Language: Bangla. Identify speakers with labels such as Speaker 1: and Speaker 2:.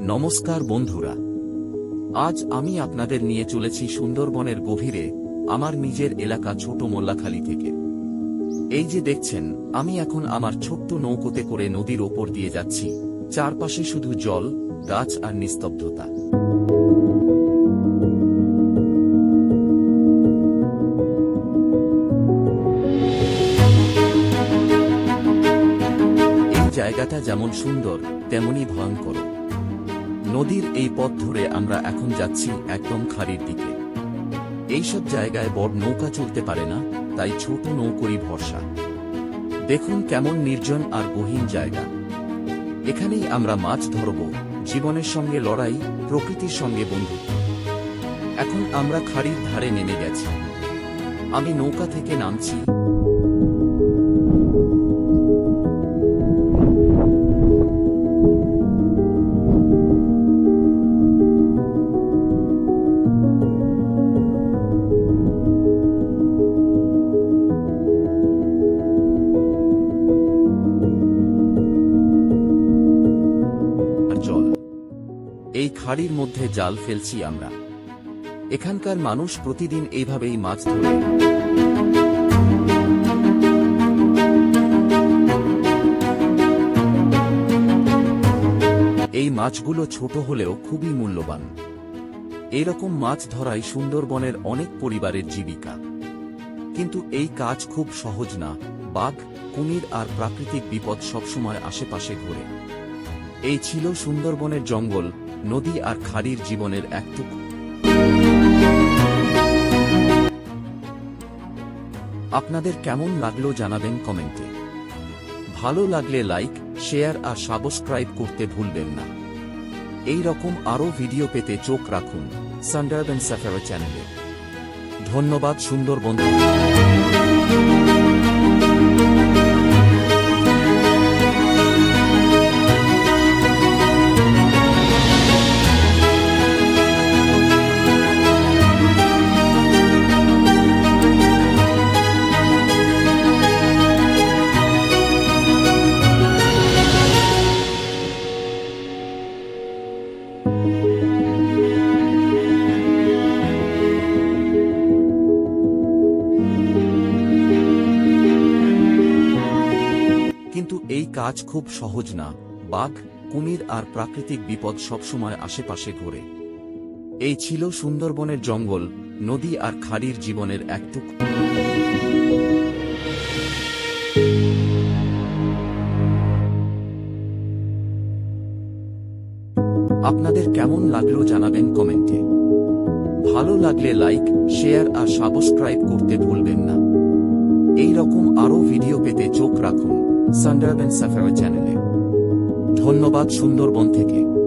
Speaker 1: নমস্কার বন্ধুরা, আজ আমি আপনাদের নিয়ে চলেছি সুন্দরবনের গভীরে, আমার নিজের এলাকা ছোট মোল্লাখালী থেকে। এই যে দেখছেন, আমি এখন আমার ছোট্ট নৌকোতে করে নদীর ওপর দিয়ে যাচ্ছি। চারপাশে শুধু জল, গাছ আর নিস্তব্ধতা। এই জায়গাটা যেমন সুন্দর, তেমনি ভয়ঙ্কর। নদীর এই পথ ধরে আমরা এখন যাচ্ছি একদম খাড়ির দিকে। এইসব জায়গায় বড় নৌকা চলতে পারে না, তাই ছোট নৌকোরই ভরসা। দেখুন কেমন নির্জন আর গহীন জায়গা। এখানেই আমরা মাছ ধরব, জীবনের সঙ্গে লড়াই, প্রকৃতির সঙ্গে বন্ধুত্ব। এখন আমরা খাড়ির ধারে নেমে গেছি। আমি নৌকা থেকে নামছি। এই খাড়ির মধ্যে জাল ফেলছি আমরা। এখানকার মানুষ প্রতিদিন এইভাবেই মাছ ধরে। এই মাছগুলো ছোট হলেও খুবই মূল্যবান। এরকম মাছ ধরাই সুন্দরবনের অনেক পরিবারের জীবিকা। কিন্তু এই কাজ খুব সহজ না। বাঘ, কুমির আর প্রাকৃতিক বিপদ সবসময় আশেপাশে ঘোরে। এই ছিল সুন্দরবনের জঙ্গল, নদী আর খাড়ির জীবনের একটুকু। আপনাদের কেমন লাগলো জানাবেন কমেন্টে। ভালো লাগলে লাইক, শেয়ার আর সাবস্ক্রাইব করতে ভুলবেন না। এই রকম আরও ভিডিও পেতে চোখ রাখুন সুন্দরবন সাফারি চ্যানেলে। ধন্যবাদ সুন্দরবন। কিন্তু এই কাজ খুব সহজ না। বাঘ, কুমির আর প্রাকৃতিক বিপদ সবসময় আশেপাশে ঘোরে। এই ছিল সুন্দরবনের জঙ্গল, নদী আর খাড়ির জীবনের একটুকু। আপনাদের কেমন লাগলো জানাবেন কমেন্টে। ভালো লাগলে লাইক, শেয়ার আর সাবস্ক্রাইব করতে ভুলবেন না। এই রকম আরও ভিডিও পেতে চোখ রাখুন সুন্দরবন সাফারি চ্যানেলে। ধন্যবাদ সুন্দরবন থেকে।